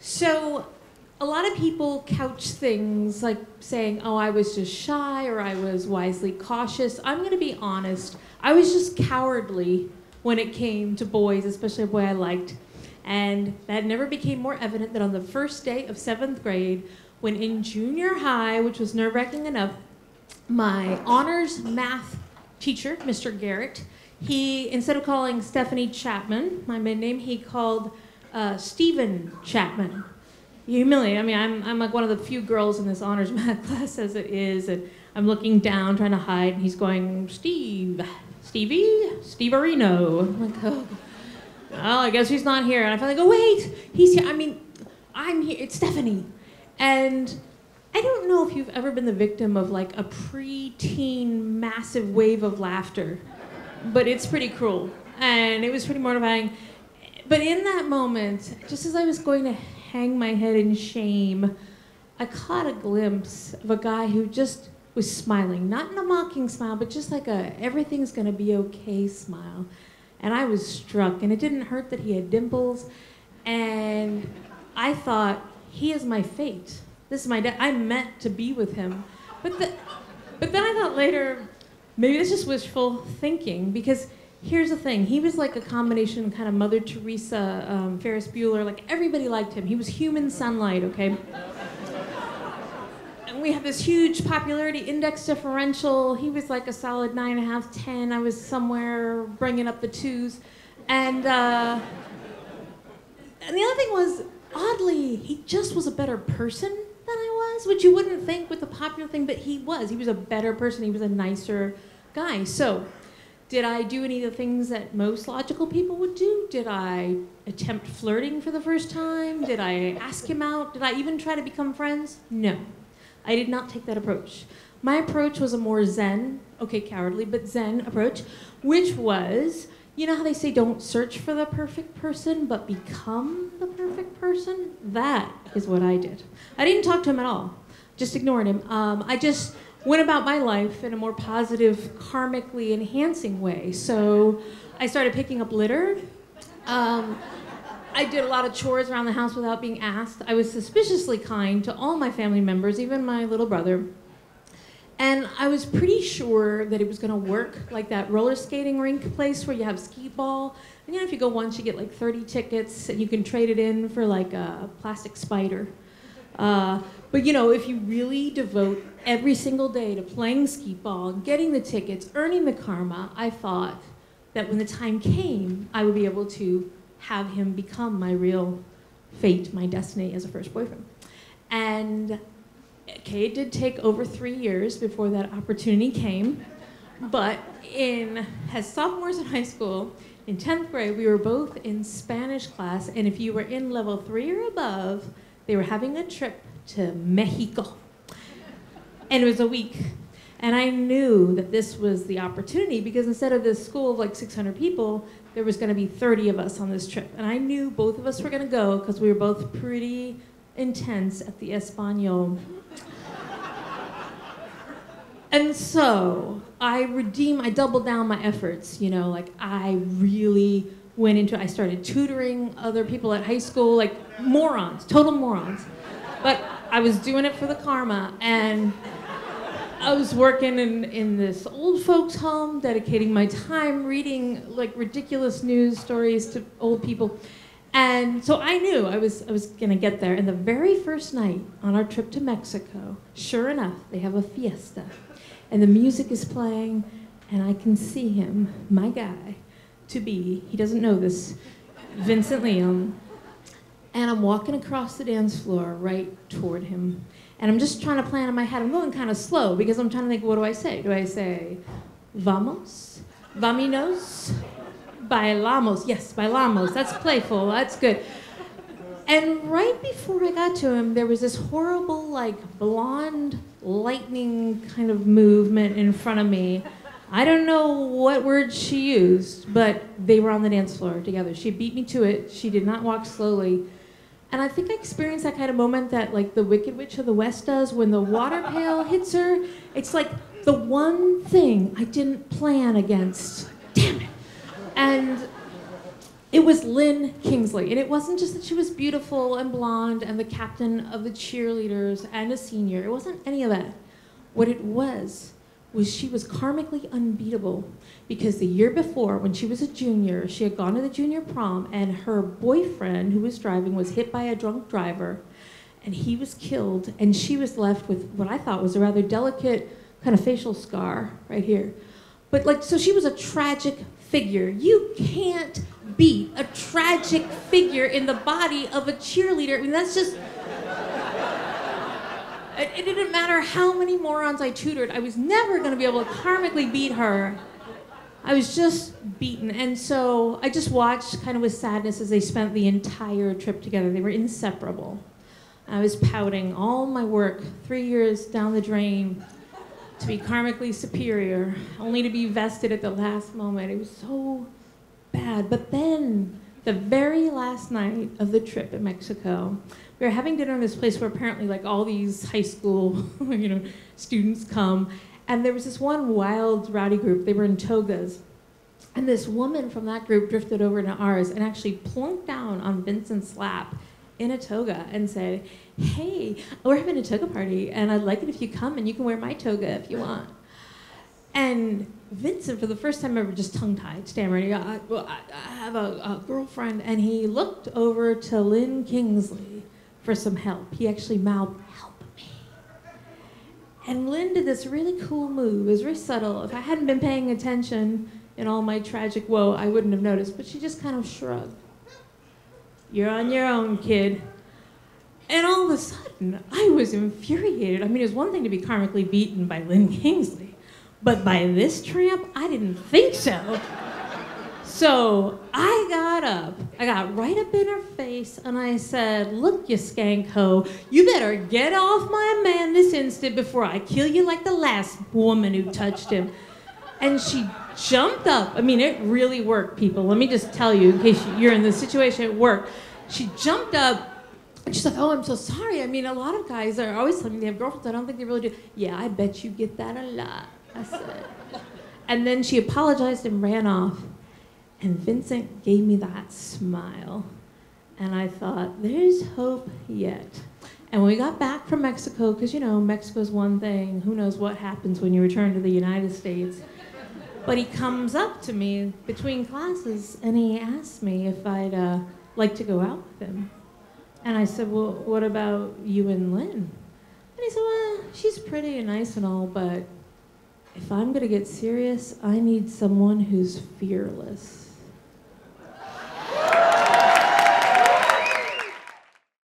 So a lot of people couch things like saying, oh, I was just shy or I was wisely cautious. I'm going to be honest. I was just cowardly when it came to boys, especially a boy I liked. And that never became more evident than on the first day of 7th grade when in junior high, which was nerve-wracking enough, my honors math teacher, Mr. Garrett, he, instead of calling Stephanie Chapman, my maiden name, he called Stephen Chapman. Humiliating. I mean, I'm like one of the few girls in this honors math class as it is, and I'm looking down, trying to hide, and he's going, Stevie, Steverino. I'm like, oh, well, I guess he's not here. And I finally go, wait, he's here. I mean, I'm here. It's Stephanie. And I don't know if you've ever been the victim of like a pre-teen massive wave of laughter, but it's pretty cruel, and it was pretty mortifying. But in that moment, just as I was going to hang my head in shame, I caught a glimpse of a guy who just was smiling, not in a mocking smile, but just like a everything's gonna be okay smile. And I was struck, and it didn't hurt that he had dimples, and I thought, he is my fate. This is my dad. I'm meant to be with him. But then I thought later, maybe it's just wishful thinking, because here's the thing. He was like a combination kind of Mother Teresa, Ferris Bueller. Like, everybody liked him. He was human sunlight, okay? And we have this huge popularity index differential. He was like a solid 9.5, 10. I was somewhere bringing up the 2s. And the other thing was, oddly, he just was a better person than I was, which you wouldn't think with the popular thing, but he was. He was a better person. He was a nicer guy. So, did I do any of the things that most logical people would do? Did I attempt flirting for the first time? Did I ask him out? Did I even try to become friends? No. I did not take that approach. My approach was a more zen, okay, cowardly, but zen approach, which was, you know how they say don't search for the perfect person, but become the perfect person? That is what I did. I didn't talk to him at all. Just ignored him. I just went about my life in a more positive, karmically enhancing way. So I started picking up litter. I did a lot of chores around the house without being asked. I was suspiciously kind to all my family members, even my little brother. And I was pretty sure that it was going to work, like that roller skating rink place where you have skee ball. And you know, if you go once, you get like 30 tickets, and you can trade it in for like a plastic spider. But you know, if you really devote every single day to playing skee ball, getting the tickets, earning the karma, I thought that when the time came, I would be able to have him become my real fate, my destiny as a first boyfriend. And okay, it did take over 3 years before that opportunity came, but as sophomores in high school, in 10th grade, we were both in Spanish class, and if you were in level 3 or above, they were having a trip to Mexico. And it was a week. And I knew that this was the opportunity because instead of this school of like 600 people, there was going to be 30 of us on this trip. And I knew both of us were going to go because we were both pretty intense at the Espanol. And so I doubled down my efforts, you know, like I really I started tutoring other people at high school, like morons, total morons. But I was doing it for the karma, and I was working in this old folks' home, dedicating my time reading like ridiculous news stories to old people. And so I knew I was gonna get there. And the very first night on our trip to Mexico, sure enough, they have a fiesta. And the music is playing, and I can see him, my guy, to be, he doesn't know this, Vincent Liam. And I'm walking across the dance floor right toward him. And I'm just trying to plan in my head. I'm going kind of slow because I'm trying to think, what do I say? Do I say, vamos, vaminos, bailamos? Yes, bailamos. That's playful. That's good. And right before I got to him, there was this horrible, like, blonde lightning kind of movement in front of me. I don't know what words she used, but they were on the dance floor together. She beat me to it. She did not walk slowly. And I think I experienced that kind of moment that like the Wicked Witch of the West does when the water pail hits her. It's like the one thing I didn't plan against. Damn it. And It was Lynn Kingsley, and it wasn't just that she was beautiful and blonde and the captain of the cheerleaders and a senior. It wasn't any of that. What it was she was karmically unbeatable because the year before, when she was a junior, she had gone to the junior prom, and her boyfriend, who was driving, was hit by a drunk driver, and he was killed, and she was left with what I thought was a rather delicate kind of facial scar right here. But like, so she was a tragic figure. You can't beat a tragic figure in the body of a cheerleader. I mean, that's just... It didn't matter how many morons I tutored. I was never going to be able to karmically beat her. I was just beaten. And so I just watched kind of with sadness as they spent the entire trip together. They were inseparable. I was pouting all my work, 3 years down the drain, to be karmically superior, only to be vested at the last moment. It was so bad. But then, the very last night of the trip in Mexico, we were having dinner in this place where apparently like all these high school, students come, and there was this one wild, rowdy group. They were in togas, and this woman from that group drifted over to ours and actually plunked down on Vincent's lap in a toga and said, "Hey, we're having a toga party, and I'd like it if you come, and you can wear my toga if you want." And Vincent, for the first time ever, just tongue-tied, stammering, I have a girlfriend, and he looked over to Lynn Kingsley for some help. He actually mouthed, "Help me." And Lynn did this really cool move. It was very subtle. If I hadn't been paying attention in all my tragic woe, I wouldn't have noticed, but she just kind of shrugged. "You're on your own, kid." And all of a sudden, I was infuriated. I mean, it was one thing to be karmically beaten by Lynn Kingsley, but by this tramp, I didn't think so. So I got up, I got right up in her face, and I said, "Look, you skank hoe, you better get off my man this instant before I kill you like the last woman who touched him." And she jumped up. I mean, it really worked, people. Let me just tell you, in case you're in this situation, it worked. She jumped up, and she's like, "Oh, I'm so sorry. I mean, a lot of guys are always telling me they have girlfriends. I don't think they really do." "Yeah, I bet you get that a lot," I said. And then she apologized and ran off. And Vincent gave me that smile. And I thought, there's hope yet. And when we got back from Mexico, because, Mexico's one thing. Who knows what happens when you return to the United States. But he comes up to me between classes, and he asked me if I'd like to go out with him. And I said, "Well, what about you and Lynn?" And he said, "Well, she's pretty and nice and all, but if I'm going to get serious, I need someone who's fearless."